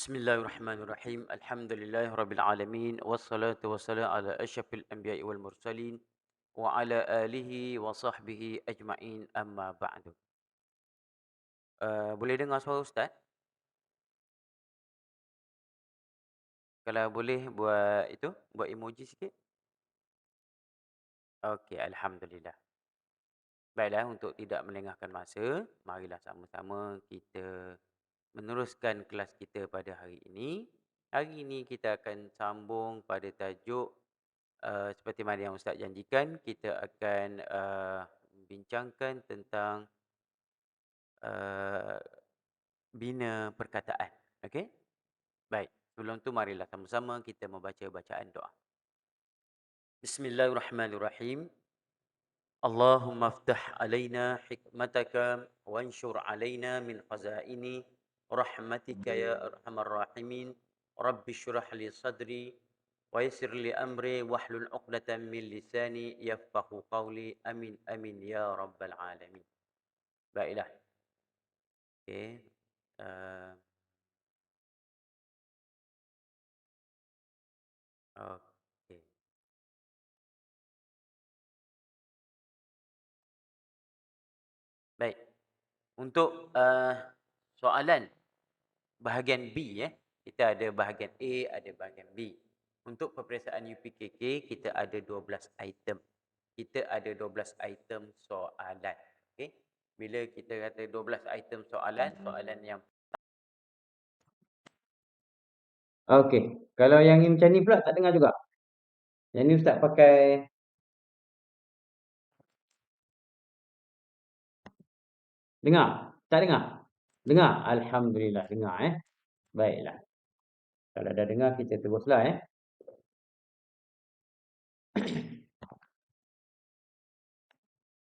بسم الله الرحمن الرحيم الحمد لله رب العالمين والصلاة والسلام على أشرف الأنبياء والمرسلين وعلى آله وصحبه أجمعين أما بعد. Boleh dengar suara Ustaz? Kalau boleh buat itu, buat emoji sikit. Okey, Alhamdulillah. Baiklah, untuk tidak melengahkan masa, marilah sama-sama kita meneruskan kelas kita pada hari ini. Hari ini kita akan sambung pada tajuk seperti mana yang Ustaz janjikan, kita akan bincangkan tentang uh, bina perkataan. Okey? Baik. Sebelum tu marilah sama-sama kita membaca bacaan doa. Bismillahirrahmanirrahim. Allahumma aftah alaina hikmataka wanshur alaina min khazaini rahmatika ya arhamar rahimin. Rabbi shrah li sadri wa yassir li amri wahlul 'uqdatam min lisani yafqahu qawli. Amin amin ya rabbal alamin. Baiklah. Okey. Uh, Okey. Baik. Untuk soalan bahagian B, kita ada bahagian A, ada bahagian B. Untuk peperiksaan UPKK, kita ada 12 item. Kita ada 12 item soalan. Okey. Bila kita kata 12 item soalan, soalan yang okey. Kalau yang macam ni pula tak dengar juga. Yang ni Ustaz pakai dengar. Tak dengar? Dengar. Alhamdulillah dengar Baiklah. Kalau dah dengar kita teruslah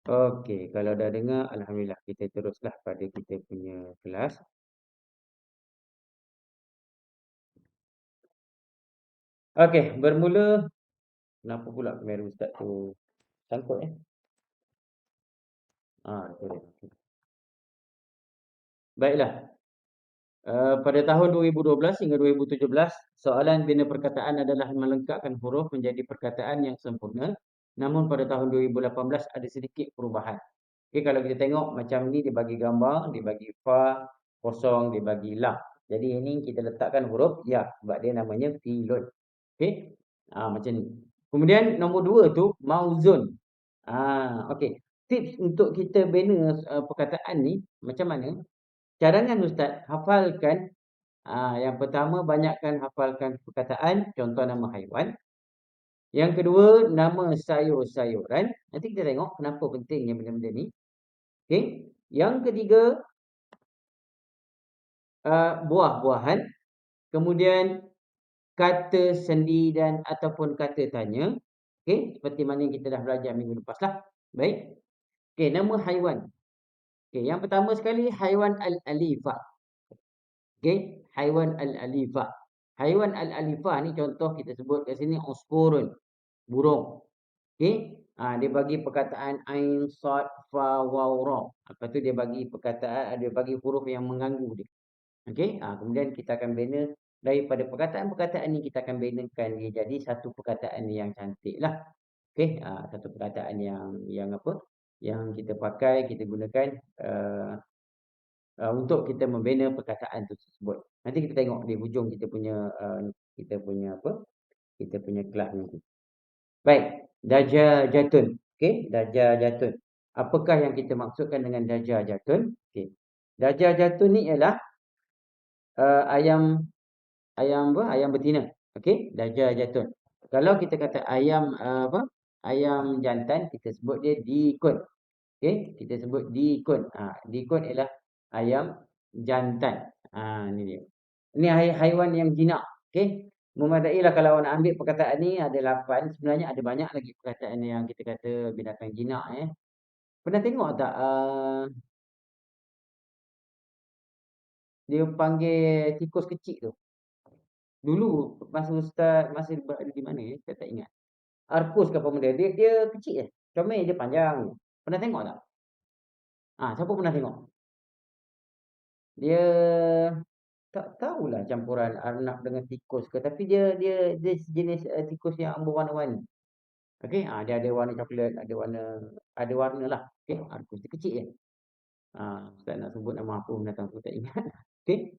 Okey, kalau dah dengar alhamdulillah kita teruslah pada kita punya kelas. Okey, bermula kenapa pula kamera Ustaz tu sangkut betul. Baiklah. Pada tahun 2012 hingga 2017, soalan bina perkataan adalah melengkapkan huruf menjadi perkataan yang sempurna. Namun pada tahun 2018 ada sedikit perubahan. Okey, kalau kita tengok macam ni dia bagi gambar, dia bagi fa, kosong, dia bagi lam. Jadi ini kita letakkan huruf ya sebab dia namanya fi'lun. Okey? Macam ni. Kemudian nombor 2 tu mauzun. Okey. Tips untuk kita bina perkataan ni macam mana? Cadangan Ustaz, hafalkan. Yang pertama, banyakkan hafalkan perkataan, contoh nama haiwan. Yang kedua, nama sayur-sayuran. Nanti kita tengok kenapa pentingnya benda-benda ni. Okey. Yang ketiga, buah-buahan. Kemudian, kata sendi dan ataupun kata tanya. Okey, seperti mana yang kita dah belajar minggu lepas lah. Baik. Okey, nama haiwan. Okey, yang pertama sekali, haiwan al-alifah. Okey, haiwan al-alifah. Haiwan al-alifah ni contoh kita sebut kat sini usfurun, burung. Okey, dia bagi perkataan ain, sad, fa, waw, ra. Lepas tu dia bagi perkataan, dia bagi huruf yang mengganggu dia. Okey, kemudian kita akan bina daripada perkataan-perkataan ni kita akan binakan dia jadi satu perkataan yang cantiklah. Okey, satu perkataan yang apa? Yang kita pakai, kita gunakan untuk kita membina perkataan tersebut. Nanti kita tengok di hujung kita punya apa? Kita punya kelas nanti. Baik, dajajatun. Okey, dajajatun. Apakah yang kita maksudkan dengan dajajatun? Okey. Dajajatun ni ialah ayam ayam apa? Ayam betina. Okey, dajajatun. Kalau kita kata ayam apa? Ayam jantan kita sebut dia dikun. Okey, kita sebut dikun. Dikun ialah ayam jantan. Ni dia. Ini haiwan yang jinak. Okey. Memadailah kalau nak ambil perkataan ni ada 8. Sebenarnya ada banyak lagi perkataan yang kita kata binatang jinak Pernah tengok tak dia panggil tikus kecil tu? Dulu masa ustaz masa berada di mana saya tak ingat. Arkus ke apa benda. Dia kecil comel dia panjang. Pernah tengok tak? Siapa pernah tengok? Dia Tak tahulah campuran arnab dengan tikus ke, tapi dia sejenis tikus yang berwarna-warni. Okey, dia ada warna coklat, ada warna lah. Okey, tikus dia kecil je. Ustaz nak sebut nama apa binatang tu tak ingat. Okey.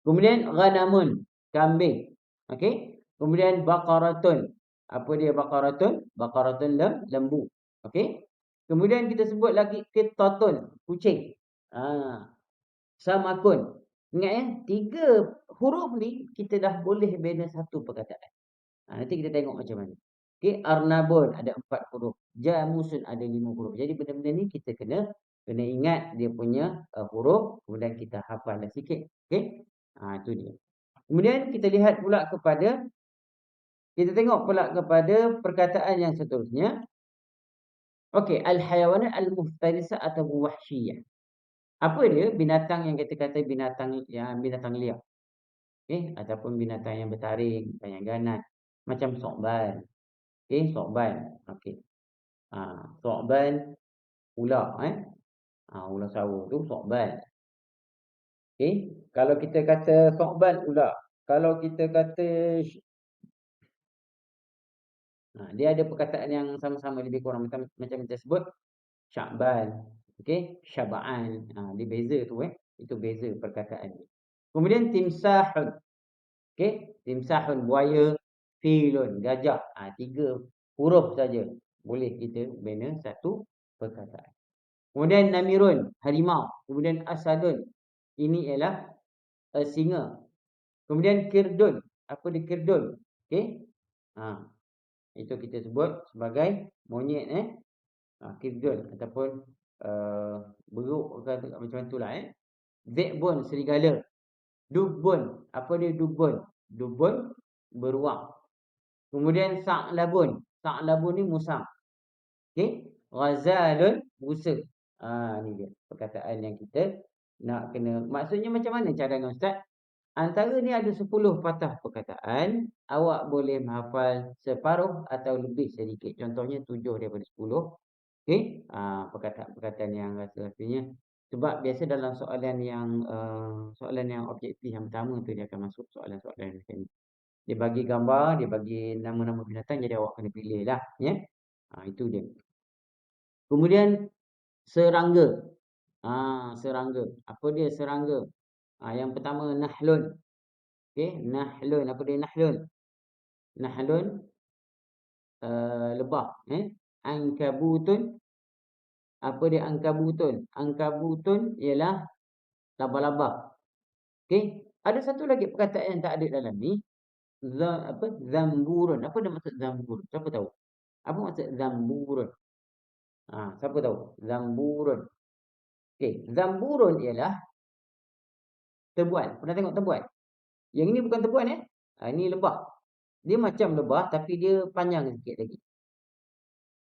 Kemudian ghanamun, kambing. Okey. Kemudian baqaratun. Apa dia baqaratun? Baqaratun lembu. Okey. Kemudian kita sebut lagi qittatun, kucing. Samakun. Ingat ya, 3 huruf ni kita dah boleh bina satu perkataan. Nanti kita tengok macam mana. Okey, arnabun ada 4 huruf. Jamusun ada 5 huruf. Jadi benda-benda ni kita kena ingat dia punya huruf, kemudian kita hafallah sikit. Okey? Itu dia. Kemudian kita tengok pula kepada perkataan yang seterusnya. Okey, al-hayawanat al-muftarisah atau wahsyiyah. Apa dia? Binatang yang kita kata binatang liar. Okey, ataupun binatang yang bertaring, yang ganas. Macam sokban. Okey, sokban. Okey. Sokban ular, ular sawur tu sokban. Okey, kalau kita kata sokban ular, kalau kita kata dia ada perkataan yang sama-sama lebih kurang macam kita sebut Syakban. Okey, Syabaan. Dia beza tu Itu beza perkataan dia. Kemudian timsahun. Okey, timsahun buaya, filun gajah. 3 huruf saja boleh kita bina satu perkataan. Kemudian namirun harimau, kemudian asadun ini ialah singa. Kemudian kirdun, apa dia kirdun? Okey. Itu kita sebut sebagai monyet kirdun ataupun beruk macam itulah Zebun serigala. Dubun, apa dia dubun? Dubun beruang. Kemudian sa'labun. Sa'labun ni musang. Okey. Ghazalun busa. Ni dia perkataan yang kita nak kena. Maksudnya macam mana cadangan Ustaz? Antara ni ada 10 patah perkataan. Awak boleh menghafal separuh atau lebih sedikit. Contohnya 7 daripada 10. Okey. Perkataan-perkataan yang rasa-rasanya. Sebab biasa dalam soalan yang objektif yang pertama tu dia akan masuk soalan-soalan macam ni. Dia bagi gambar, dia bagi nama-nama binatang, jadi awak kena pilih lah. Itu dia. Kemudian serangga. Serangga. Apa dia serangga? Yang pertama nahlun. Okey, nahlun. Apa dia nahlun? Nahlun lebah. Ankabutun. Apa dia ankabutun? Ankabutun ialah laba-laba. Okey, ada satu lagi perkataan yang tak ada dalam ni. Zamburun. Apa dia maksud zamburun? Siapa tahu? Apa maksud zamburun? Siapa tahu? Zamburun. Okey, zamburun ialah tebuan. Pernah tengok tebuan? Yang ini bukan tebuan ini lebah. Dia macam lebah tapi dia panjang sikit lagi.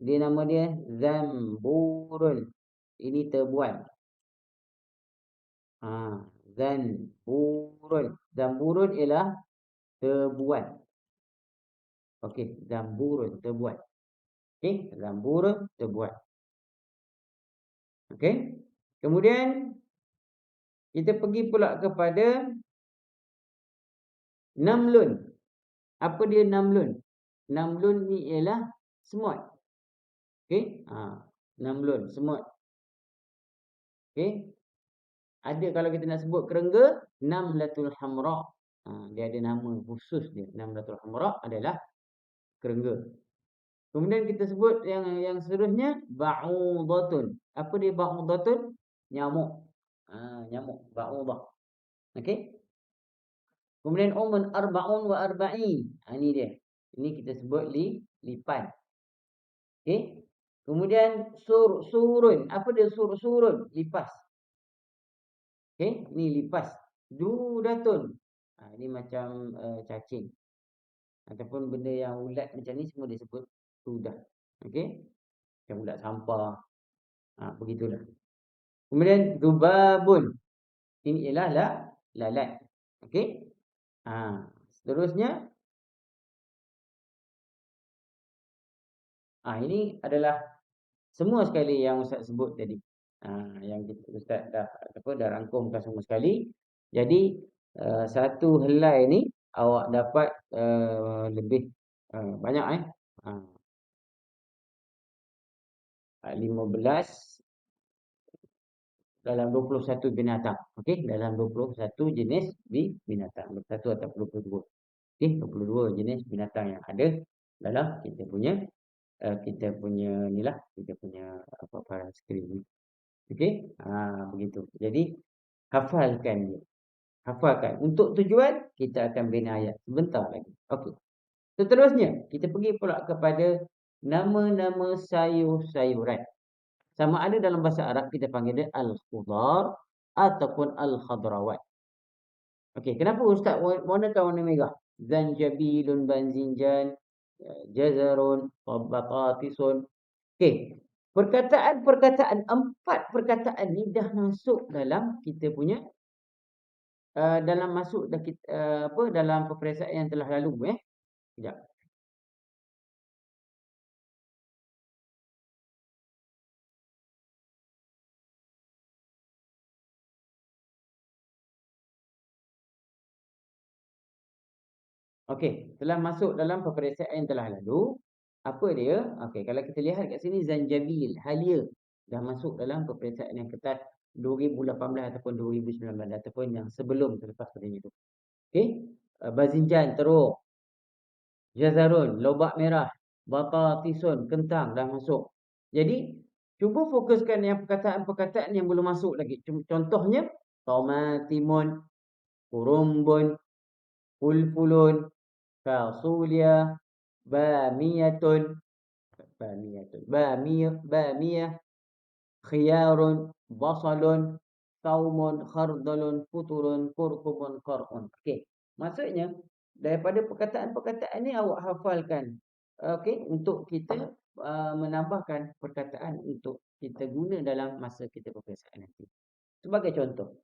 Nama dia zamburun. Ini tebuan. Zamburun. Zamburun ialah tebuan. Okey, zamburun tebuan. Okey, zamburun tebuan. Okey. Kemudian kita pergi pula kepada namlun. Apa dia namlun? Namlun ni ialah semut. Okey? Namlun, semut. Okey? Ada kalau kita nak sebut kerengga, namlatul hamra. Dia ada nama khusus dia. Namlatul hamra adalah kerengga. Kemudian kita sebut yang seterusnya ba'udatun. Apa dia ba'udatun? Nyamuk. Nyamuk, ba'udah. Okey? Kemudian arba'un wa arba'in. Ini dia. Ini kita sebut lipan. Okey? Kemudian surun. Apa dia surun? Lipas. Okey? Ini lipas. Dudatun. Ini macam cacing. Ataupun benda yang ulat macam ni semua disebut dudah. Okey? Macam ulat sampah. Begitulah. Kemudian dubabun. Ini ialah lalat. Okey? Seterusnya ini adalah semua sekali yang Ustaz sebut tadi. Yang Ustaz dah rangkumkan semua sekali. Jadi Satu helai ni awak dapat lebih banyak uh, 15 dalam 21 binatang. Okey, dalam 21 jenis binatang. 21 atau 22. Okey, 22 jenis binatang yang ada dalam kita punya ni lah, kita punya apa skrin ni. Okey, begitu. Jadi hafalkan dia. Hafalkan. Untuk tujuan kita akan bina ayat sebentar lagi. Okey. Seterusnya, kita pergi pula kepada nama-nama sayur-sayuran. Sama ada dalam bahasa Arab kita panggil dia al-khudar ataupun al-khadrawat. Okey, kenapa ustaz warnakan warna merah? Zanjabilun, banzinjan, jazarun, batatisun. Okey. Perkataan-perkataan, 4 perkataan ni dah masuk dalam kita punya dalam masuk dah kita, dalam peperiksaan yang telah lalu Sekejap. Okey, telah masuk dalam peperiksaan yang telah lalu. Apa dia? Okey, kalau kita lihat kat sini zanjabil, halia dah masuk dalam peperiksaan yang ketat 2018 ataupun 2019 ataupun yang sebelum selepas padanya itu. Okey, bazinjan, teruk, jazarun, lobak merah, batatisun, kentang dah masuk. Jadi, cuba fokuskan yang perkataan-perkataan yang belum masuk lagi. Contohnya, tomatimun, urumbun, fulfulun, fasulia, bamiyatun, bamiyah, khiyarun, basalun, saumun, khardalun, futurun, kurkumun, qar'un. Okey. Maksudnya daripada perkataan-perkataan ni awak hafalkan. Okey, untuk kita menambahkan perkataan untuk kita guna dalam masa kita peperiksaan nanti. Sebagai contoh,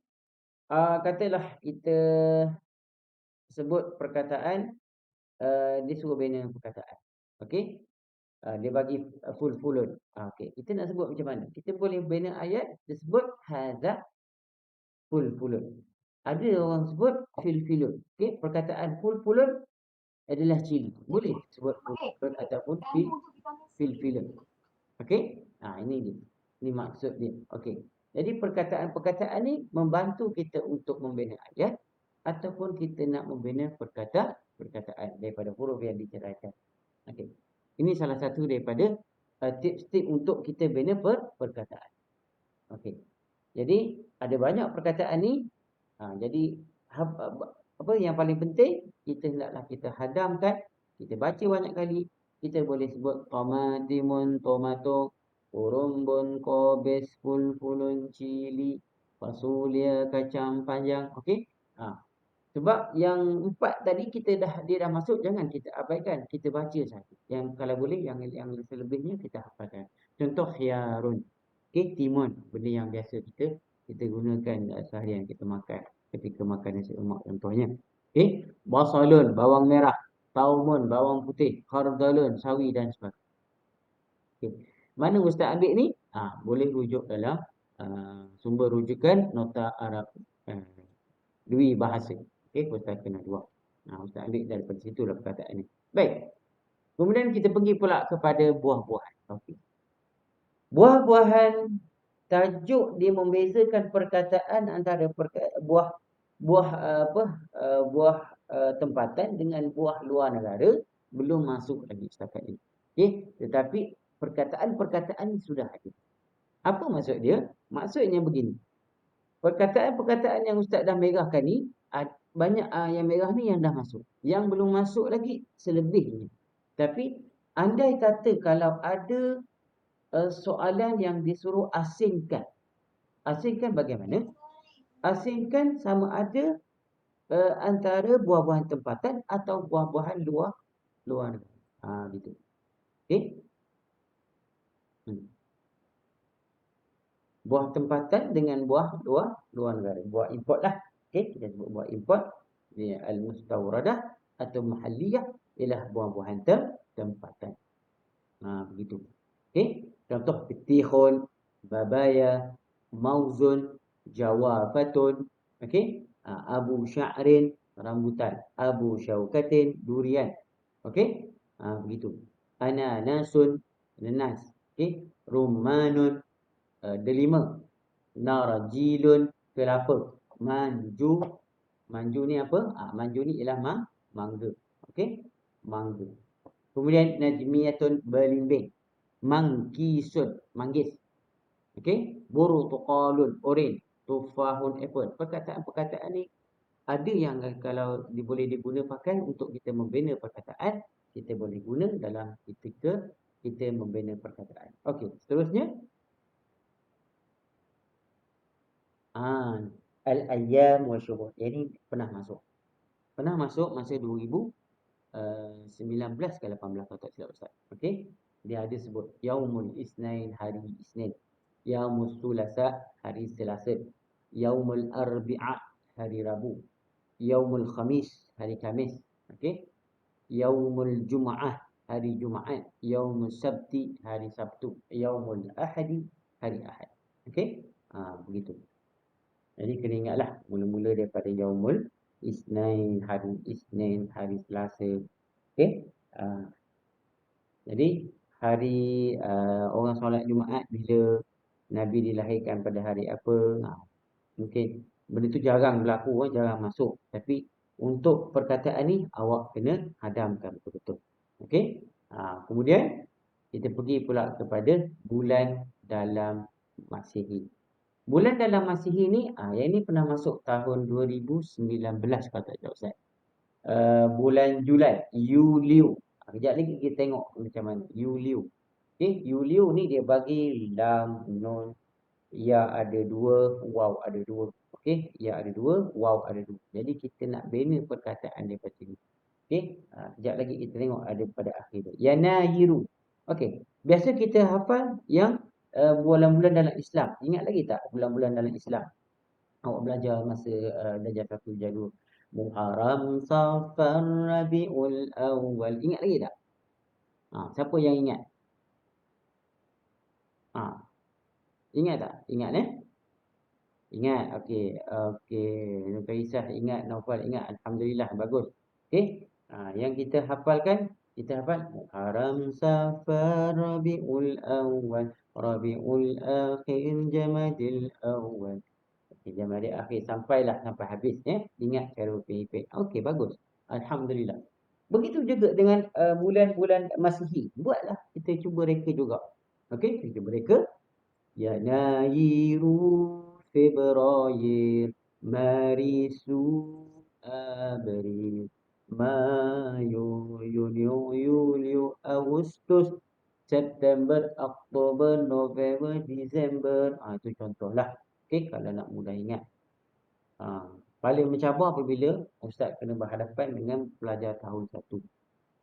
katalah kita sebut perkataan, dia suruh bina perkataan. Okey? Dia bagi fulfulun. Okey, kita nak sebut macam mana? Kita boleh bina ayat disebut hadza fulfulun. Ada orang sebut filfilun. Okey, perkataan fulfulun adalah cili. Boleh sebut fulfulun ataupun filfilun. Okey? Ini dia. Ini maksud dia. Okey. Jadi perkataan-perkataan ni membantu kita untuk membina ayat ataupun kita nak membina perkataan daripada huruf yang diceraikan. Okey. Ini salah satu daripada tips-tips untuk kita bina perkataan. Okey. Jadi ada banyak perkataan ni. Jadi apa yang paling penting kita hendaklah kita hadamkan, kita baca banyak kali. Kita boleh sebut tomatimun, tomato, urumbun, kobis, fulfulun, cili, fasulia, kacang panjang. Okey? Sebab yang 4 tadi dia dah masuk, jangan kita abaikan, kita baca saja. Yang kalau boleh yang selebihnya kita hafalkan. Contoh khiyarun. Okey, timun, benda yang biasa kita gunakan seharian kita makan ketika makan nasi lemak contohnya. Okey, basalun, bawang merah, taumun, bawang putih, khardalun, sawi dan sebagainya. Okey. Mana ustaz ambil ni? Boleh rujuk dalam sumber rujukan nota Arab dui bahasa. Okey, pustaka dua. Ustaz ambil daripada situlah perkataan ni. Baik. Kemudian kita pergi pula kepada buah-buahan. Okey. Buah-buahan, tajuk dia membezakan perkataan antara buah tempatan dengan buah luar negara belum masuk lagi setakat ini. Okey, tetapi perkataan-perkataan sudah ada. Apa maksud dia? Maksudnya begini. Perkataan-perkataan yang ustaz dah merahkan ni banyak yang merah ni yang dah masuk. Yang belum masuk lagi selebihnya. Tapi andai kata kalau ada soalan yang disuruh asingkan. Asingkan bagaimana? Asingkan sama ada antara buah-buahan tempatan atau buah-buahan luar negara. Gitu. Okey? Buah tempatan dengan buah luar negara. Buah import lah. Okey, kita sebut buah import. Dia al-mustawradah atau mahalliyah ialah buah-buahan tempatan. Begitu. Okey, contoh petihun, babaya, mauzun, jawafatun. Okey, Abu Sya'rin, rambutan. Abu Syaukatin, durian. Okey? Begitu. Ananasun, nanas. Okey? Rummanun, delima. Narajilun, kelapa. Manju, manju ni apa? Manju ni ialah mangga. Okey? Mangga. Kemudian najmiyatun, belimbing. Mangkisun, manggis. Okey? Burtuqalun, oren. Tufahun, apple. Perkataan-perkataan ni ada yang kalau boleh diguna pakai untuk kita membina perkataan, kita boleh guna dalam ketika kita membina perkataan. Okey, seterusnya. Al-ayyam wa syuhur. Yang ni pernah masuk. Pernah masuk masa 2019 ke 18 kalau tak silap Ustaz. Okey. Dia ada sebut Yaumul Isnain, hari Isnin. Yaumul Sulasa, hari Selasa. Yaumul Arbi'a, hari Rabu. Yaumul Khamis, hari Khamis. Okey. Yaumul Jum'ah, hari Jumaat. Yaumul Sabti, hari Sabtu. Yaumul Ahadi, hari Ahad. Okey. Begitu. Jadi kena ingatlah mula-mula daripada Yaumul Isnain, hari Isnin, hari Selasa. Okey. Jadi hari orang solat Jumaat bila Nabi dilahirkan pada hari apa? Mungkin benda tu jarang berlaku, jarang masuk. Tapi untuk perkataan ni awak kena hadamkan betul-betul. Okey? Kemudian kita pergi pula kepada bulan dalam Masihi. Bulan dalam Masihi ni, yang ni pernah masuk tahun 2019 kalau tak silap Ustaz. Bulan Julai, Yuliu. Kejap lagi kita tengok macam mana. Yuliu. Okey, Yuliu ni dia bagi lam, nun, ya ada dua, waw ada dua. Okey, ya ada dua, waw ada dua. Jadi kita nak bina perkataan daripada sini. Okey, kejap lagi kita tengok ada pada akhir dia. Yanayiru. Okey, biasa kita hafal yang bulan-bulan dalam Islam. Ingat lagi tak bulan-bulan dalam Islam? Awak belajar masa darjah 1 darjah 2. Muharram, Safar, Rabiul Awal. Ingat lagi tak? Siapa yang ingat? Ingat tak? Ingat Ingat. Okey. Okey. Faisal ingat, Naufal ingat. Alhamdulillah, bagus. Okey. Yang kita hafalkan, kita hafal Muharram, Safar, Rabiul Awal, Rabiul Akhir, Jamadil Awal. Okey, Jamadil Akhir sampai habis Ingat cara berpihak. Okey, bagus. Alhamdulillah. Begitu juga dengan bulan-bulan Masihi. Buatlah kita cuba reka juga. Okey, kita cuba reka. Yanayiru, Februari, Marisu, Abril, Mayu, Yunio, Yulio, Agustus, September, Oktober, November, Disember. Itu contohlah. Okey, kalau nak mudah ingat. Paling mencabar apabila Ustaz kena berhadapan dengan pelajar tahun 1.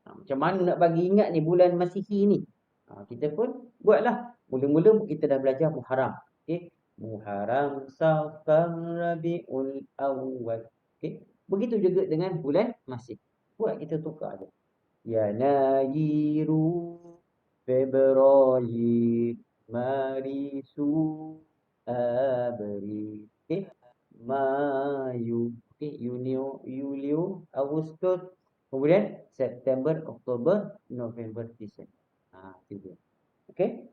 Macam mana nak bagi ingat ni bulan Masihi ni? Kita pun buatlah. Mula-mula kita dah belajar Muharram. Okey. Muharram, Safar, Rabiul Awal. Okey. Begitu juga dengan bulan Masih. Buat kita tukar je. Yanayiru, Februari, Marisu, Abril. Okey. Mayu. Okey. Yunio, Yulio, Agustus. Kemudian September, Oktober, November, Disember. Itu. Okey.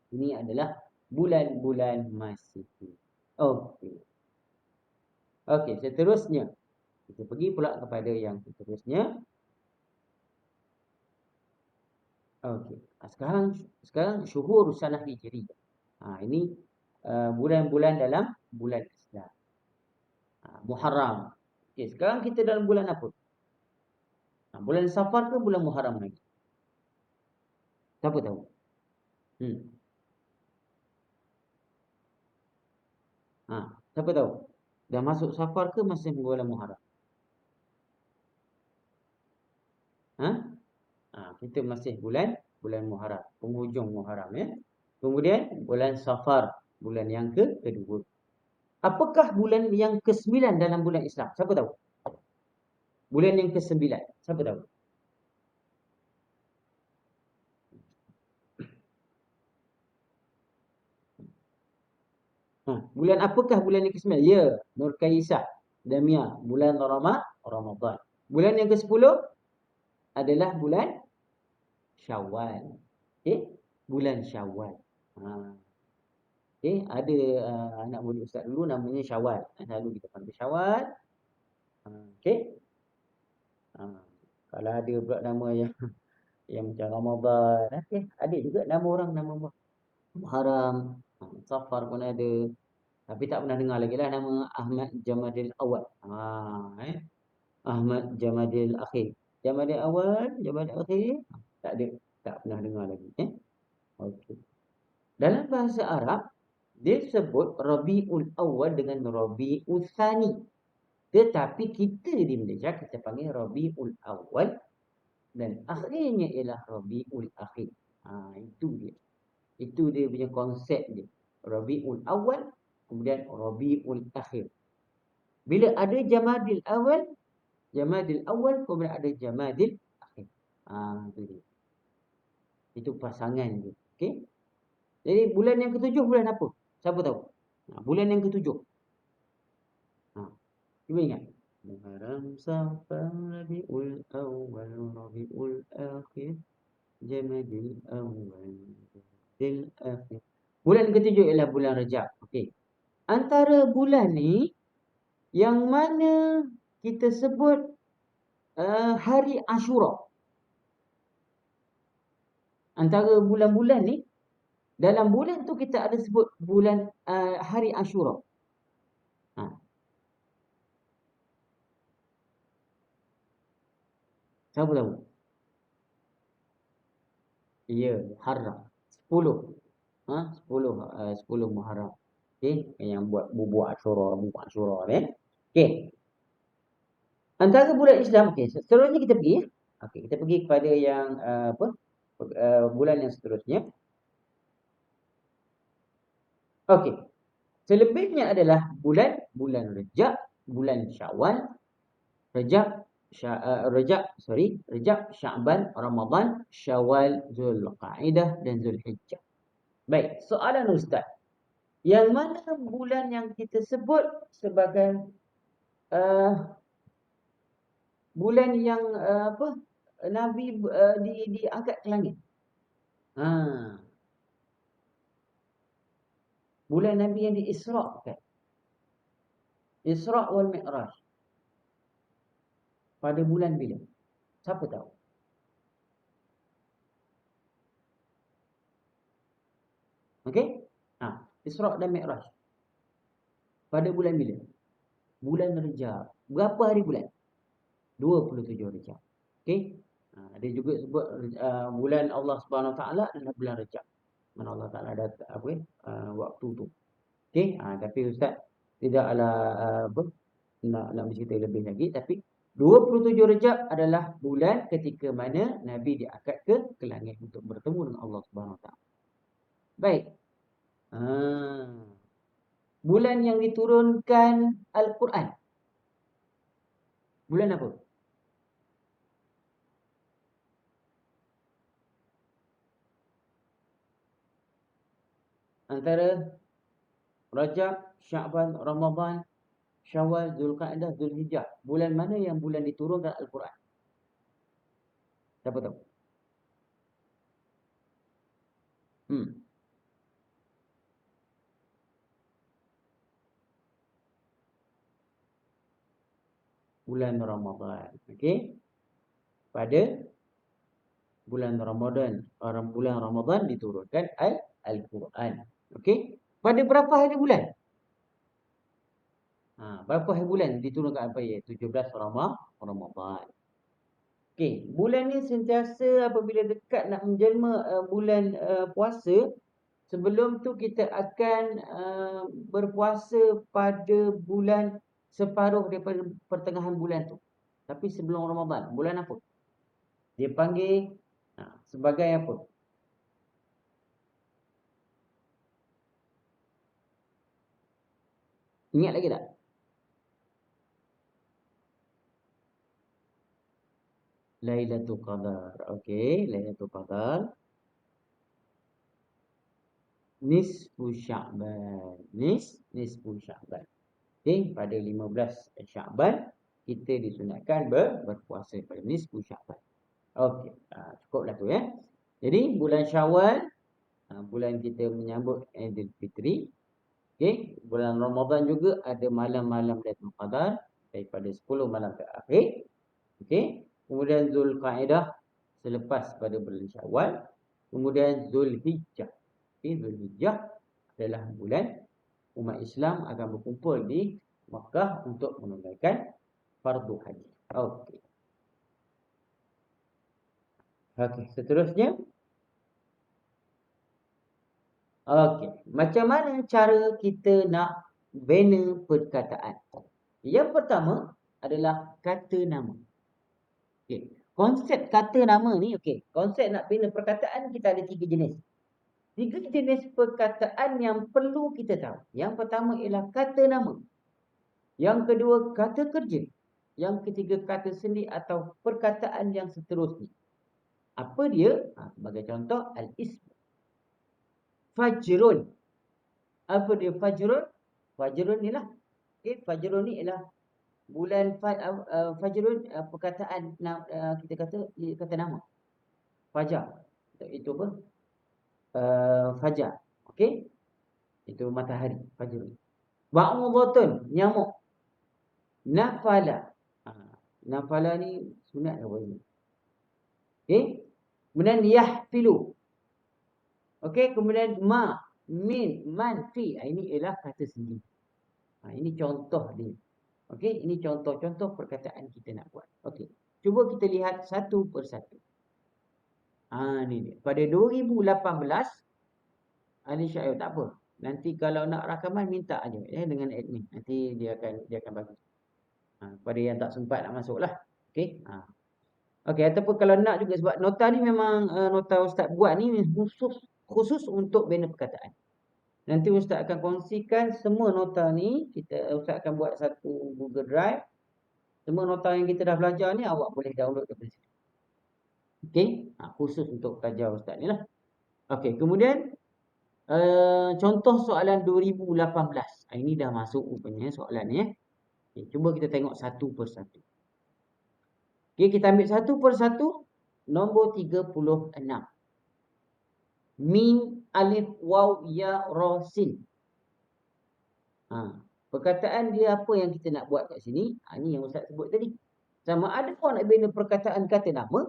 Ini adalah bulan-bulan Masihi. Okey. Okey, seterusnya. Kita pergi pula kepada yang seterusnya. Okey. Sekarang syuhur sanah hijri. Ini bulan-bulan dalam bulan Islam. Muharram. Okey, sekarang kita dalam bulan apa? Bulan Safar ke bulan Muharram lagi? Siapa tahu? Siapa tahu? Dah masuk Safar ke masih bulan Muharram? Kita masih bulan Muharram, penghujung Muharram Kemudian bulan Safar, bulan yang kedua. Apakah bulan yang ke-9 dalam bulan Islam? Siapa tahu? Bulan yang ke-9. Siapa tahu? Bulan apakah bulan yang ke-9? Ya, Nur Kaisah. Damiah, bulan Ramadan. Bulan yang ke-10 adalah bulan Syawal. Okey, bulan Syawal. Ha. Okey, ada anak murid ustaz dulu namanya Syawal. Selalu kita panggil Syawal. Okey. Ha. Kalau ada pula nama yang macam Ramadan, okey, ada juga nama orang nama Muharram, Safar pun ada. Tapi tak pernah dengar lagi lah nama Ahmad Jamadil Awal. Ahmad Jamadil Akhir. Jamadil Awal, Jamadil Akhir, tak ada. Tak pernah dengar lagi. Okey. Dalam bahasa Arab, dia sebut Rabiul Awal dengan Rabiul Thani. Tetapi kita di Malaysia, kita panggil Rabiul Awal dan akhirnya ialah Rabiul Akhir. Itu dia. Itu dia punya konsep dia. Rabiul Awal, kemudian Rabiul Akhir. Bila ada Jamadil Awal, kemudian ada Jamadil Akhir. Itu dia. Itu pasangan dia. Okey. Jadi bulan yang ketujuh bulan apa? Siapa tahu? Bulan yang ketujuh. Cuba ingat. Muharram, Safar, Rabiul Awal, Rabiul Akhir, Jamadil Awal, Jamadil Akhir. Bulan ketujuh ialah bulan Rajab. Okey. Antara bulan ni, yang mana kita sebut hari Ashura. Antara bulan-bulan ni, dalam bulan tu kita ada sebut bulan hari Ashura. Siapa tahu? Ya, Muharram. 10. 10 Muharram. Okey, yang buat bubur Ashura ni. Okey. Antara bulan Islam, okey, seterusnya kita pergi. Okey, kita pergi kepada yang bulan yang seterusnya. Okey. Selebihnya adalah bulan Rejab, bulan Syawal, Rejab, Sya'ban, Ramadan, Syawal, Zulqa'dah dan Zulhijjah. Baik, soalan ustaz. Yang mana bulan yang kita sebut sebagai bulan yang Nabi diangkat ke langit? Bulan Nabi yang diisra'kan. Isra' wal Mi'raj. Pada bulan bila? Siapa tahu? Okey? Isra' dan Mi'raj. Pada bulan bila? Bulan Rejab. Berapa hari bulan? 27 Rejab. Okey? Dia juga sebut bulan Allah Subhanahu Wa Taala adalah bulan Rejab. Mana Allah Taala ada waktu tu. Okey? Tapi ustaz tidaklah nak bercerita lebih lagi, tapi 27 Rejab adalah bulan ketika mana Nabi diangkat ke langit untuk bertemu dengan Allah Subhanahu Wa Taala. Baik. Bulan yang diturunkan Al-Quran. Bulan apa? Antara Rajab, Sya'ban, Ramadan, Syawal, Zulqa'dah, Zulhijjah. Bulan mana yang bulan diturunkan Al-Quran? Siapa tahu? Bulan Ramadan. Okey? Pada bulan Ramadan diturunkan Al-Quran. Okey? Pada berapa hari bulan? Berapa hari bulan diturunkan apa ya? 17 Ramadan. Okey, bulan ni sentiasa apabila dekat nak menjelma bulan puasa, sebelum tu kita akan berpuasa pada bulan separuh daripada pertengahan bulan tu. Tapi sebelum Ramadan, bulan apa? Dia panggil sebagai apa? Ingat lagi tak? Lailatul Qadar. Okey, Lailatul Qadar. Nisfu Sya'ban. Nisfu Sya'ban. Okey, pada 15 Syakban kita disunatkan berpuasa pada nisfu Syakban. Okey, cukuplah tu ya. Jadi bulan Syawal, bulan kita menyambut Aidilfitri. Okey, bulan Ramadan juga ada malam-malam Lailatul Qadar daripada 10 malam terakhir. Okey, kemudian Zulqa'dah selepas pada bulan Syawal, kemudian Zulhijjah. Okey, Zulhijjah adalah bulan umat Islam akan berkumpul di Makkah untuk menunaikan fardu haji. Okey. Okey, seterusnya. Okey, macam mana cara kita nak bina perkataan? Yang pertama adalah kata nama. Okey, konsep kata nama ni, okey, konsep nak bina perkataan kita ada 3 jenis. 3 jenis perkataan yang perlu kita tahu. Yang pertama ialah kata nama. Yang kedua, kata kerja. Yang ketiga, kata sendi atau perkataan yang seterusnya. Apa dia? Sebagai contoh, al-ism. Fajrun. Apa dia fajrun? Fajrun ni lah. Okay, fajrun ni ialah bulan fajrun, perkataan kita kata nama. Fajar. Itu apa? Fajar. Okey? Itu matahari, fajrun. Ba'udhatun, nyamuk. Nafala. Nafala ni sunat apa ni? Okey? Kemudian yahfilu. Okey, kemudian ma, min, man, fi. Ini ialah kata sendiri. Ini contoh dia. Okey, ini contoh-contoh perkataan kita nak buat. Okey. Cuba kita lihat satu persatu. Ni dia. Pada 2018 Ali Syahid tak apa. Nanti kalau nak rakaman minta aja dengan admin. Nanti dia akan bagi. Pada yang tak sempat nak masuklah. Okey. Okey, ataupun kalau nak juga sebab nota ni memang nota ustaz buat ni khusus untuk bina perkataan. Nanti ustaz akan kongsikan semua nota ni, ustaz akan buat satu Google Drive. Semua nota yang kita dah belajar ni awak boleh download daripada situ. Okey, khusus untuk pelajar ustaz ni lah. Okey, kemudian contoh soalan 2018. Ini dah masuk rupanya soalan ni ya. Okay, cuba kita tengok satu persatu. Okey, kita ambil satu persatu. Nombor 36. Min, alif, waw, ya, ra, sin. Perkataan dia apa yang kita nak buat kat sini? Ini yang ustaz sebut tadi. Sama ada orang nak bina perkataan kata nama,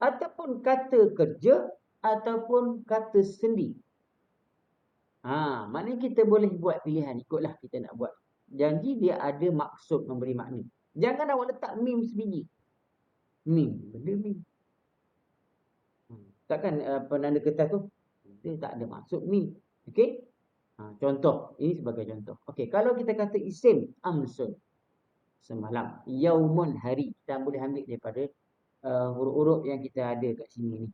ataupun kata kerja, ataupun kata sendi. Maknanya kita boleh buat pilihan, ikutlah kita nak buat. Janji dia ada maksud memberi makna. Jangan awak letak mim sebiji. Mim, benda mim. Takkan penanda kertas tu, dia tak ada maksud mim. Okey? Contoh, ini sebagai contoh. Okey, kalau kita kata isim, amsun. Semalam. Yaumun, hari. Kita boleh ambil daripada huruf-huruf yang kita ada kat sini ni.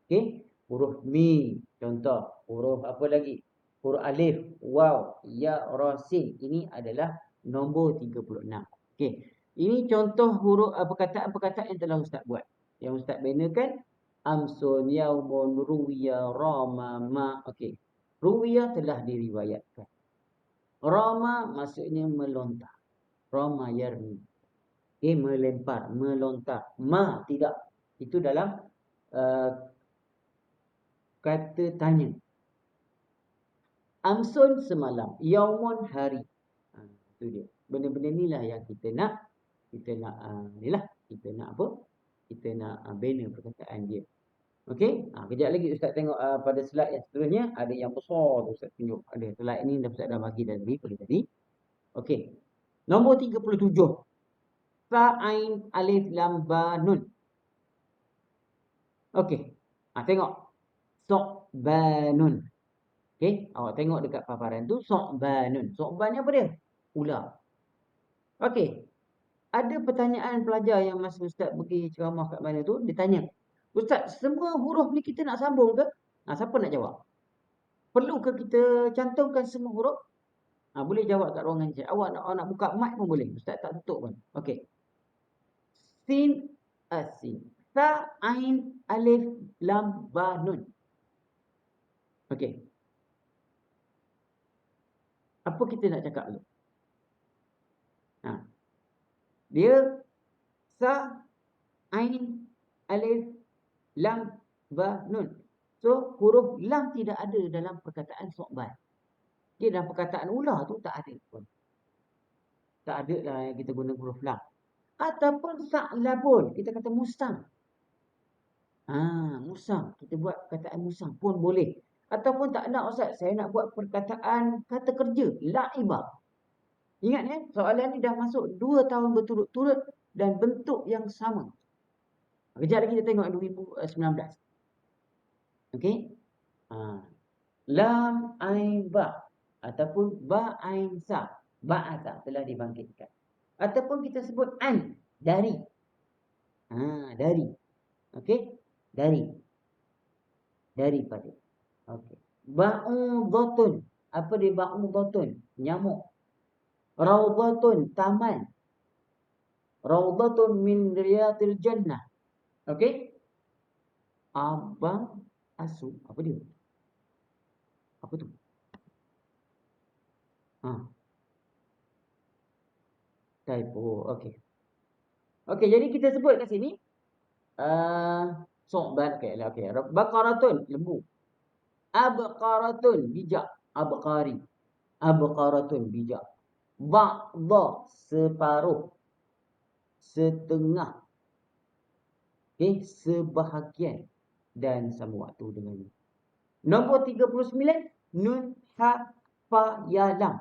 Okey? Huruf mi, contoh. Huruf apa lagi? Huruf alif, waw, ya, ra, sin. Ini adalah nombor 36. Okey. Ini contoh huruf perkataan-perkataan yang telah ustaz buat. Yang ustaz binakan amsun, yaumun, ruwiya, rama, ma. Okey. Ruwiya telah diriwayatkan. Rama maksudnya melontar. Rama yarmi. Melempar, melontar. Ma tidak. Itu dalam kata tanya. Amsun semalam, yaumun hari. Itu dia. Benda-benda inilah yang kita nak inilah kita nak apa? Kita nak bina perkataan dia. Okey? Kejap lagi ustaz tengok pada slide yang seterusnya ada yang besar tu ustaz tunjuk. Ada slide ni ustaz dah bagi tadi. Okey. Nombor 37. Sa, ain, alif, lam, ba, nun. Okey. Tengok. So'banun. Okey, awak tengok dekat paparan tu so'banun. So'ban ni apa dia? Ular. Okey. Ada pertanyaan pelajar yang masa ustaz pergi ceramah kat mana tu, dia tanya, "Ustaz, semua huruf ni kita nak sambung ke?" Siapa nak jawab? Perlukah kita cantumkan semua huruf? Boleh jawab kat ruangan chat. Awak nak buka mic pun boleh. Ustaz tak tutup pun. Okey. Sin, asin. Sa, ain, alif, lam, ba, nun. Okey. Apa kita nak cakap dulu? Dia sa, ain, alif, lam, ba, nun. So, huruf lam tidak ada dalam perkataan so'ban. Dia dalam perkataan ular tu tak ada pun. Tak ada lah yang kita guna huruf lam. Ataupun sa'labun. Kita kata musang. Musang. Kita buat perkataan musang pun boleh. Ataupun tak nak Ustaz, saya nak buat perkataan kata kerja. La'ibah. Ingat ya, soalan ni dah masuk 2 tahun berturut-turut dan bentuk yang sama. Kejap lagi kita tengok 2019. Okey? Lam ain ba ataupun ba ain sa. Ba'atha telah dibangkitkan. Ataupun kita sebut an, dari. Dari. Okey? Dari. Daripada. Okey. Ba'udhatun. Apa dia ba'udhatun? Nyamuk. Raudhatun, taman. Raudhatun min riyadil jannah. Okey? Abang asu. Apa dia? Apa tu? Typo. Okey. Okey, jadi kita sebut kat sini. So'ban. Okey. Baqaratun, lembu. Abqaratun, bijak. Abqari. Abqaratun, bijak. Ba'dha, separuh. Setengah. Okey, sebahagian. Dan sama waktu dengannya. Nombor 39. Nun, ha, fa, ya, lam.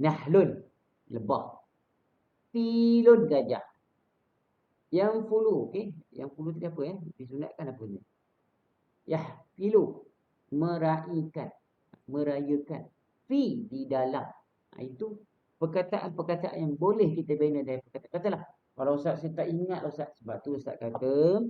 Nahlun, lebah. Filun, gajah. Yang fulu, okey. Yang fulu tadi apa ya? Disunatkan apa ni? Filu, meraihkan, merayakan. Fi, di dalam. Itu perkataan-perkataan yang boleh kita bina dari perkataan. Katalah, kalau Ustaz saya tak ingat Ustaz. Sebab tu Ustaz kata,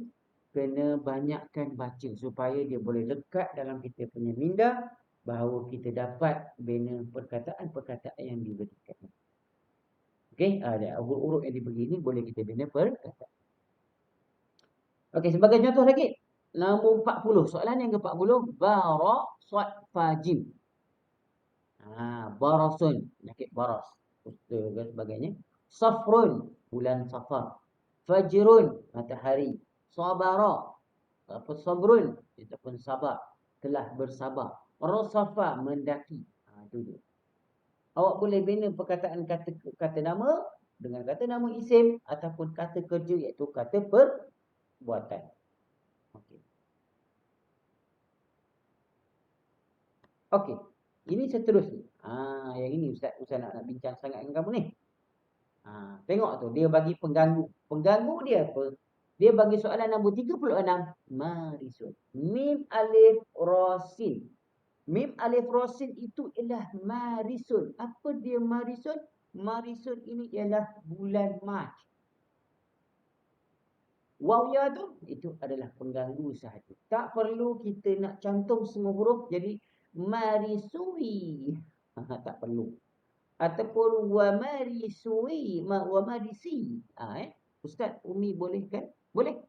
kena banyakkan baca supaya dia boleh lekat dalam kita punya minda, bahawa kita dapat bina perkataan-perkataan yang diberikan. Okey, ada urut-urut yang diberi ni boleh kita bina perkataan. Okey, sebagai contoh lagi. Nombor 40. Soalan yang ke-40. Bara, sad, fajim. Barasun. Penyakit baras. Kusta dan sebagainya. Safrun. Bulan safar. Fajrun. Matahari. Sabara. Sabrun. Ataupun sabar. Telah bersabar. Rasafa. Mendaki. Itu dia. Awak boleh bina perkataan kata nama dengan kata nama isim ataupun kata kerja iaitu kata perbuatan. Okey. Okey. Ini seterusnya. Yang ini Ustaz nak bincang sangat dengan kamu ni. Tengok tu dia bagi pengganggu. Pengganggu dia apa? Dia bagi soalan nombor 36. Marisun. Mim alif ra sin. Mim alif ra sin itu ialah marisun. Apa dia marisun? Marisun ini ialah bulan Mac. Waw ya tu itu adalah pengganggu sahaja. Tak perlu kita nak cantum semua huruf jadi marisui. Tak perlu. Ataupun wa marisui, wa marisi. Ustaz Umi boleh kan? Boleh.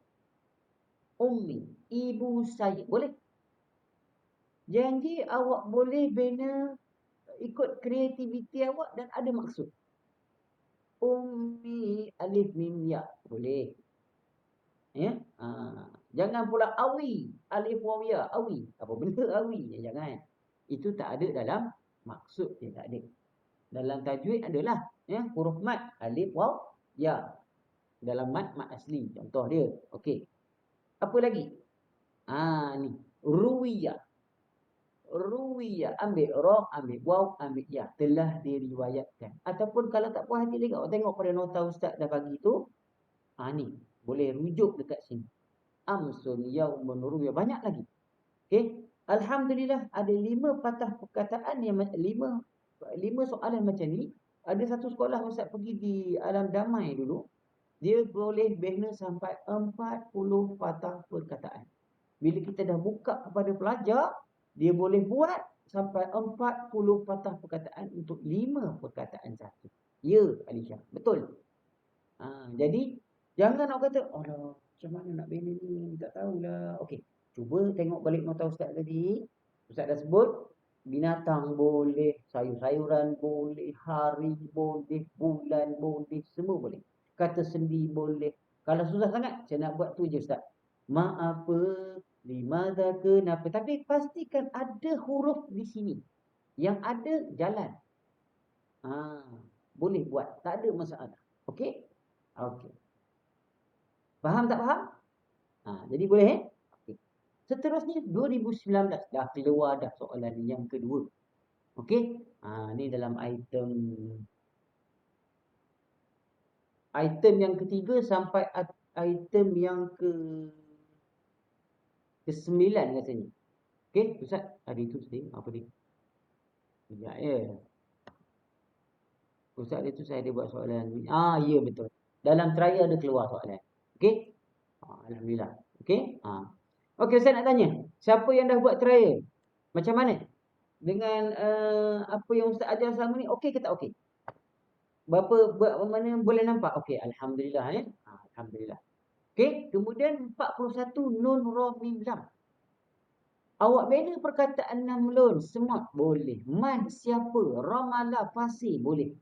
Umi, ibu saya. Boleh. Janji awak boleh bina ikut kreativiti awak dan ada maksud. Umi alif mim ya. Boleh. Ya. Jangan pula awi, alif waw ya, awi. Apa benda awi? Jangan. Itu tak ada dalam maksud dia, tak ada. Dalam tajwid adalah huruf mat, alif waw ya. Dalam mat asli. Contoh dia. Okey. Apa lagi? Ni. Ruwiyah. Ruwiyah. Ambil ra, ambil waw, ambil ya. Telah diriwayatkan. Ataupun kalau tak puas hati lagi, awak tengok pada nota ustaz dah bagi tu. Ni. Boleh rujuk dekat sini. Amsun yaumun ruwiyah. Banyak lagi. Okey. Alhamdulillah ada 5 patah perkataan yang 5 soalan macam ni. Ada satu sekolah ustaz pergi di Alam Damai dulu. Dia boleh bina sampai 40 patah perkataan. Bila kita dah buka kepada pelajar, dia boleh buat sampai 40 patah perkataan untuk 5 perkataan satu. Ya, Alisha. Betul. Jadi, jangan nak kata, alah, macam mana nak bina ni? Tak tahulah. Okey, cuba tengok balik nota ustaz tadi. Ustaz dah sebut, Binatang boleh, sayur-sayuran boleh, hari boleh, bulan boleh, semua boleh. Kata sendi boleh. Kalau susah sangat, saya nak buat tu je Ustaz. Ma apa, limadha, kenapa. Tapi pastikan ada huruf di sini. Yang ada, jalan. Boleh buat. Tak ada masalah. Okey? Okey. Faham tak faham? Jadi boleh Okey. Seterusnya 2019 dah keluar dah soalan yang kedua. Okey? Ni dalam item yang ketiga sampai item yang ke-9 rasanya. Okey, Ustaz, ada itu sedih apa dia? Sekejap ya. Ustaz itu saya ada buat soalan. Ya betul. Dalam trial ada keluar soalan. Okey? Alhamdulillah. Okey? Okey, Ustaz nak tanya. Siapa yang dah buat trial? Macam mana? Dengan apa yang Ustaz ajar selama ni, okey ke tak okey? Mana boleh nampak? Okey, alhamdulillah ya. Alhamdulillah. Okey, kemudian 41 nun ra mim lam. Awak bina perkataan namlun, semut boleh. Man siapa? Ramala fasih boleh.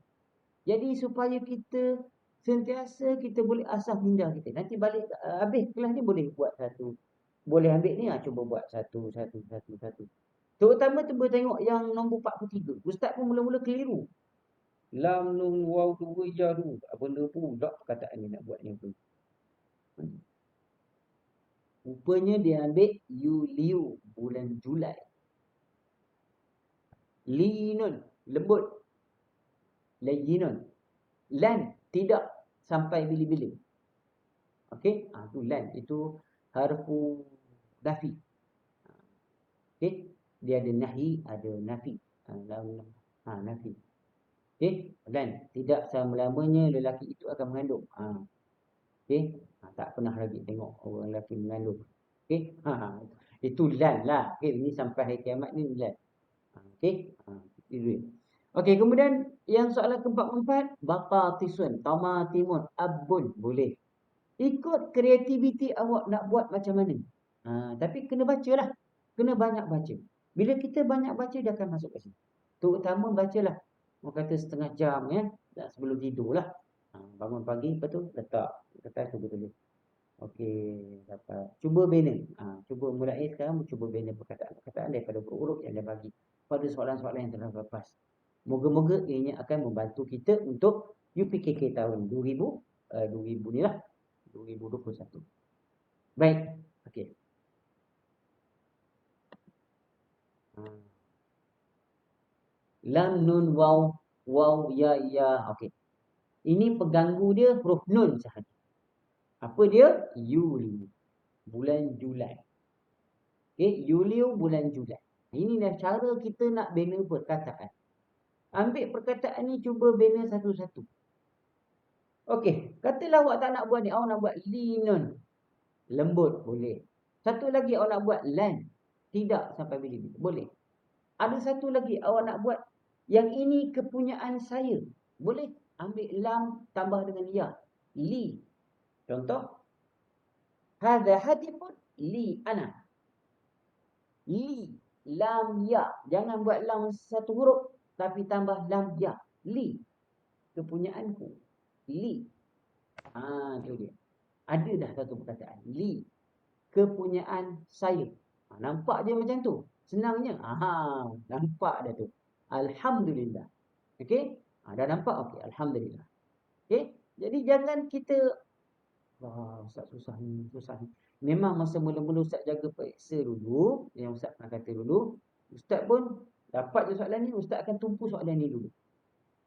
Jadi supaya kita sentiasa kita boleh asah minda kita. Nanti balik habis kelas ni boleh buat satu. Boleh ambil ni cuba buat satu. Terutama tu tengok yang nombor 43. Ustaz pun mula-mula keliru. Lam nun waw tu ya tu. Benda pula perkataan ni nak buat ni tu. Rupanya dia ambil Yuliu bulan Julai. Linun lembut. Layyinun. Lan tidak sampai bila-bila. Okey? Tu lan itu harfu nafi. Okey? Dia ada nahi, ada nafi. Nafi. Okey? Lan tidak selama-lamanya lelaki itu akan mengandung. Okey? Tak pernah lagi tengok orang lelaki mengandung. Okey? Itu lan lah. Okey, ini sampai hari kiamat ni lan. Okey? Okey, kemudian yang soalan keempat, baqatisun, tamatimun, abun boleh. Ikut kreativiti awak nak buat macam mana. Tapi kena bacalah. Kena banyak baca. Bila kita banyak baca, dia akan masuk ke sini. Terutama bacalah. Orang kata setengah jam ya. Sebelum tidur lah. Bangun pagi, lepas tu letak. Kertas tu tulis. Okey, dapat. Cuba bina. Cuba mulai sekarang, cuba bina perkataan-perkataan daripada huruf yang dia bagi. Pada soalan-soalan yang telah lepas. Moga-moga ianya akan membantu kita untuk UPKK tahun 2000 ni lah. 2021. Baik. Okey. Lam nun waw ya. Okey. Ini pengganggu dia huruf nun sahaja. Apa dia? Yuli. Bulan Julai. Okey, Yuli bulan Julai. Ini dah cara kita nak bina perkataan. Ambil perkataan ni cuba bina satu-satu. Okey, katalah awak tak nak buat ni, awak nak buat linun. Lembut boleh. Satu lagi awak nak buat lan. Tidak sampai bila-bila. Boleh. Ada satu lagi awak nak buat yang ini kepunyaan saya. Boleh ambil lam tambah dengan ya. Li. Contoh. Hadha hatifun li ana. Li. Lam ya. Jangan buat lam satu huruf. Tapi tambah lam ya. Li. Kepunyaanku. Li. Itu dia. Ada dah satu perkataan. Li. Kepunyaan saya. Nampak je macam tu. Senangnya. Nampak dah tu. Alhamdulillah. Okey? Dah nampak? Okey. Alhamdulillah. Okey? Jadi jangan kita Ustaz susah ni. Memang masa mula-mula Ustaz jaga periksa dulu. Yang Ustaz pernah kata dulu. Ustaz pun dapat je soalan ni. Ustaz akan tumpu soalan ni dulu.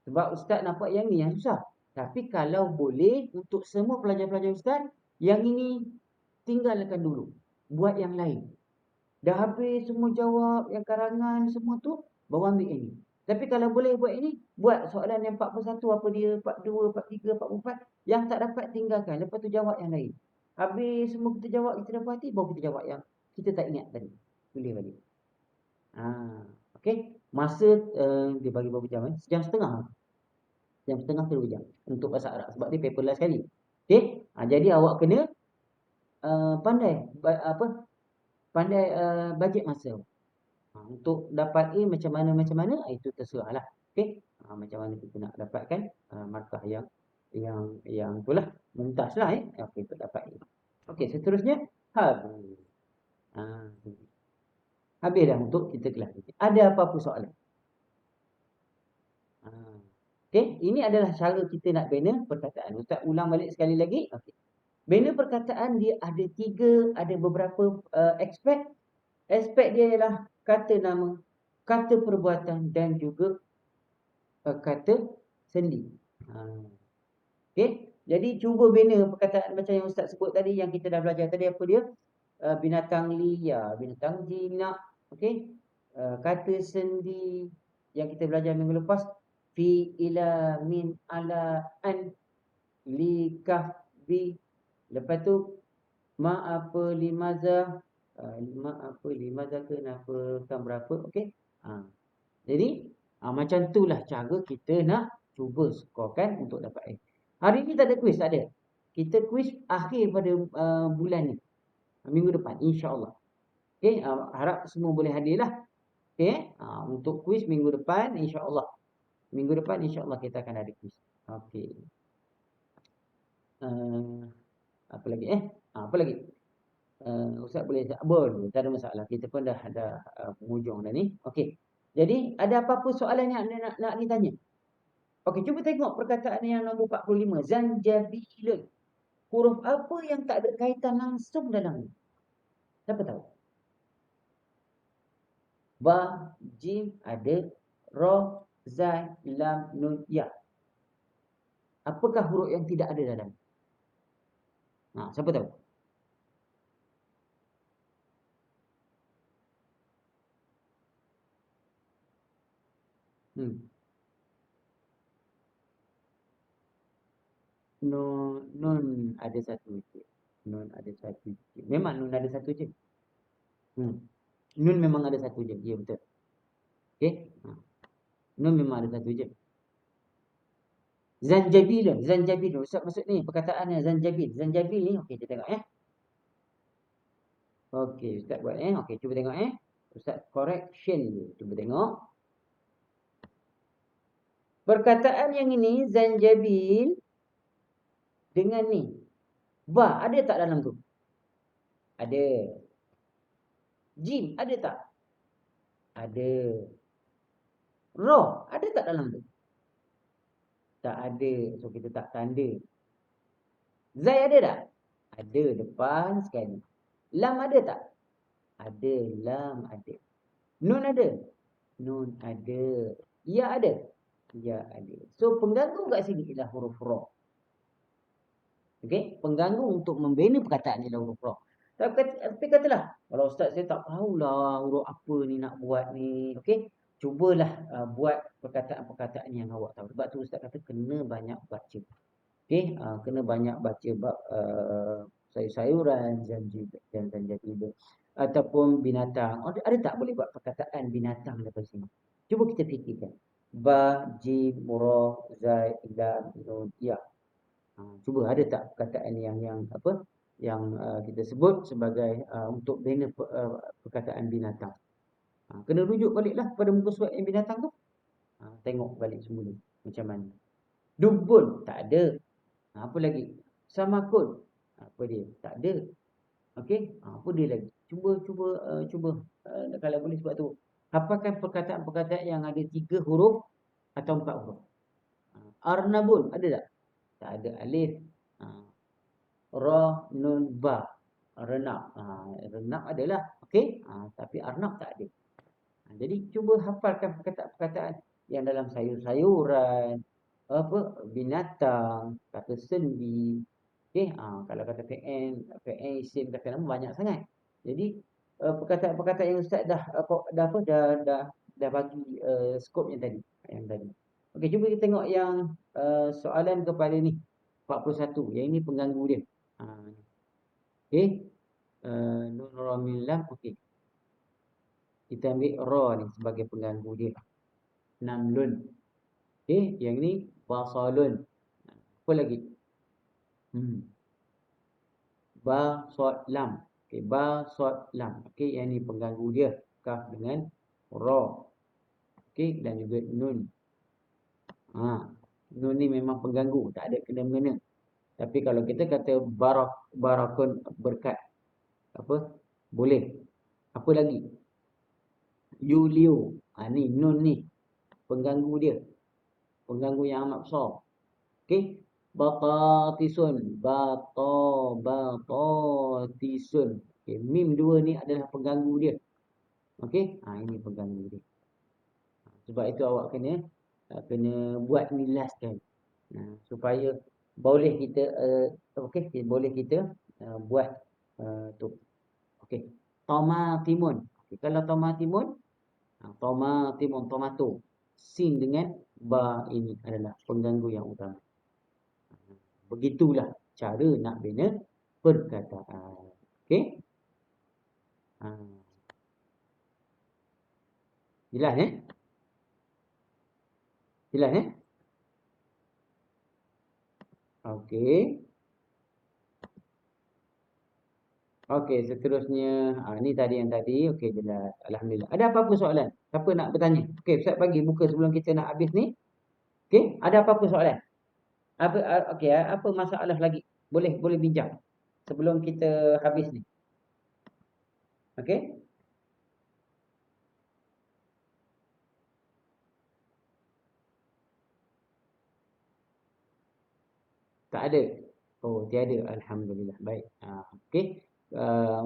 Sebab Ustaz nampak yang ni yang susah. Tapi kalau boleh untuk semua pelajar-pelajar Ustaz, yang ini tinggalkan dulu. Buat yang lain. Dah habis semua jawab, yang karangan semua tu, baru ambil ini. Tapi kalau boleh buat ini, buat soalan yang 41 apa dia, 42, 43, 44. Yang tak dapat tinggalkan. Lepas tu jawab yang lain. Habis semua kita jawab, kita dapat hati, baru kita jawab yang kita tak ingat tadi. Boleh balik. Okey. Masa dia bagi berapa jam? Sejam setengah. Sejam setengah ke 2 jam. Untuk bahasa Arab. Sebab dia paper last sekali. Okey. Jadi awak kena pandai. Pandai bajet masa. Untuk dapat A macam mana, itu terserahlah. Okey. Macam mana kita nak dapatkan markah yang itulah, mumtazlah okey untuk dapat A. Okey, seterusnya habis. Ha, habis dah untuk kita kelas ni. Ada apa-apa soalan? Ha. Okey, ini adalah cara kita nak bina perkataan. Ustaz ulang balik sekali lagi. Okey. Bina perkataan dia ada ada beberapa aspek. Aspek dia ialah kata nama, kata perbuatan dan juga kata sendi. Okey. Jadi cuba bina perkataan macam yang Ustaz sebut tadi, yang kita dah belajar tadi, apa dia? Binatang liar, binatang jinak, okey. Kata sendi yang kita belajar minggu lepas, fi, ila, min, ala, an, li, kaf, bi. Lepas tu ma apa, limaza, ma apa, limaza, kenapa, kan berapa, okey. Jadi macam itulah cara kita nak cuba skorkan untuk dapat A. Hari ni tak ada kuis, tak ada. Kita kuis akhir pada bulan ni. Minggu depan, insya-Allah. Okey, harap semua boleh hadirlah. Okey, untuk kuis minggu depan, insya-Allah. Minggu depan, insya-Allah kita akan ada kuis. Okey. Apa lagi? Apa lagi? Ustaz boleh, tak ada masalah. Kita pun dah ada penghujung dah ni. Okey. Jadi, ada apa-apa soalan yang nak ditanya? Okey, cuba tengok perkataan yang nombor 45. Zanjabilun. Huruf apa yang tak ada kaitan langsung dalam ni? Siapa tahu? Ba, jim ada, ra, zai, lam, nun, ya. Apakah huruf yang tidak ada dalam ni? Siapa tahu? Hmm. Nun ada satu je. Nun ada satu je. Memang nun ada satu je. Nun memang ada satu je. Ya, betul. Okey. Nun memang ada satu je. Zanjabilun. Zanjabilun. Ustaz maksud ni perkataannya zanjabil. Zanjabil ni okey, kita tengok Okey, Ustaz buat Okey, cuba tengok Ustaz correction dia. Cuba tengok. Perkataan yang ini zanjabil dengan ni. Ba ada tak dalam tu? Ada. Jim ada tak? Ada. Ra ada tak dalam tu? Tak ada. So kita tak tanda. Zai ada tak? Ada depan sekali. Lam ada tak? Ada. Lam ada. Nun ada? Nun ada. Ya ada? Ya ada. So pengganggu kat sini ialah huruf ra. Okey, pengganggu untuk membina perkataan ialah huruf ra. Tapi katalah, kalau ustaz saya tak tahulah huruf apa ni nak buat ni. Okey, cubalah buat perkataan-perkataan yang awak tahu. Sebab tu ustaz kata kena banyak baca. Okey, kena banyak baca bab sayur-sayuran, zanjabil ataupun binatang. Ada tak boleh buat perkataan binatang daripada sini? Cuba kita fikirkan. Ba, jim, ra, zai, lam, nun, ya. Cuba ada tak perkataan yang apa yang kita sebut sebagai untuk bina perkataan binatang. Kena rujuk baliklah pada muka surat yang binatang tu. Tengok balik semula macam mana. Dubun tak ada. Apa lagi? Samakun. Apa dia? Tak ada. Okey? Apa dia lagi? Cuba kalau boleh sebab tu. Hafalkan perkataan-perkataan yang ada 3 huruf atau 4 huruf. Arnabun ada tak? Tak ada alif. Ra, nun, ba. Renab. Renab adalah. Okey. Tapi arnab tak ada. Jadi cuba hafalkan perkataan-perkataan yang dalam sayur-sayuran, apa, binatang, kata sendi. Okey. Kalau kata PN isim, kata nama banyak sangat. Jadi perkataan-perkataan yang ustaz dah bagi skop yang tadi. Okey, cuba kita tengok yang soalan kepada ni. 41. Yang ini pengganggu dia. Okey. Nun, ra, mim, lam. Okey. Kita ambil ra ni sebagai pengganggu dia. Namlun. Okey, yang ni basalun. Apa lagi? Ba, sad, lam. Okey, ba, sad, lam. Okey, yang ni pengganggu dia. Kaf dengan Ra. Okey, dan juga nun. Nun ni memang pengganggu, tak ada kena-mengena. Tapi kalau kita kata barakun, berkat, apa? Boleh. Apa lagi? Yulio. Ni nun ni. Pengganggu dia. Pengganggu yang amat besar. Okey. Batatisun. Batatisun. Okey. Mim dua ni adalah pengganggu dia. Okey. Ini pengganggu dia. Sebab itu awak kena buat nilaskan. Supaya boleh kita boleh kita buat tu. Okey. Tomatimun. Okay. Kalau tomatimun, tomatimun, tomato. Sin dengan ba ini adalah pengganggu yang utama. Begitulah cara nak bina perkataan. Okey? Jelas Jelas Okey. Okey, seterusnya ni tadi yang tadi. Okey, jelas. Alhamdulillah. Ada apa-apa soalan? Siapa nak bertanya? Okey, Ustaz bagi buka sebelum kita nak habis ni. Okey, ada apa-apa soalan? Okey, apa masalah lagi? Boleh bincang sebelum kita habis ni. Okey? Tak ada. Oh, tiada. Alhamdulillah. Baik. Okey.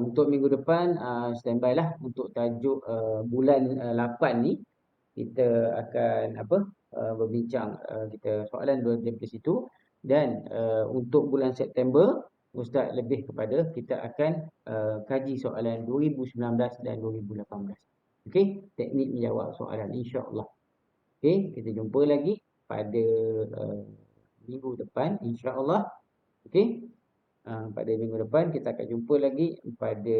Untuk minggu depan standby lah untuk tajuk bulan 8 ni kita akan berbincang kita soalan daripada situ dan untuk bulan September Ustaz lebih kepada kita akan kaji soalan 2019 dan 2018. Okey, teknik menjawab soalan insya-Allah. Okey, kita jumpa lagi pada minggu depan insya-Allah. Okey. Pada minggu depan kita akan jumpa lagi pada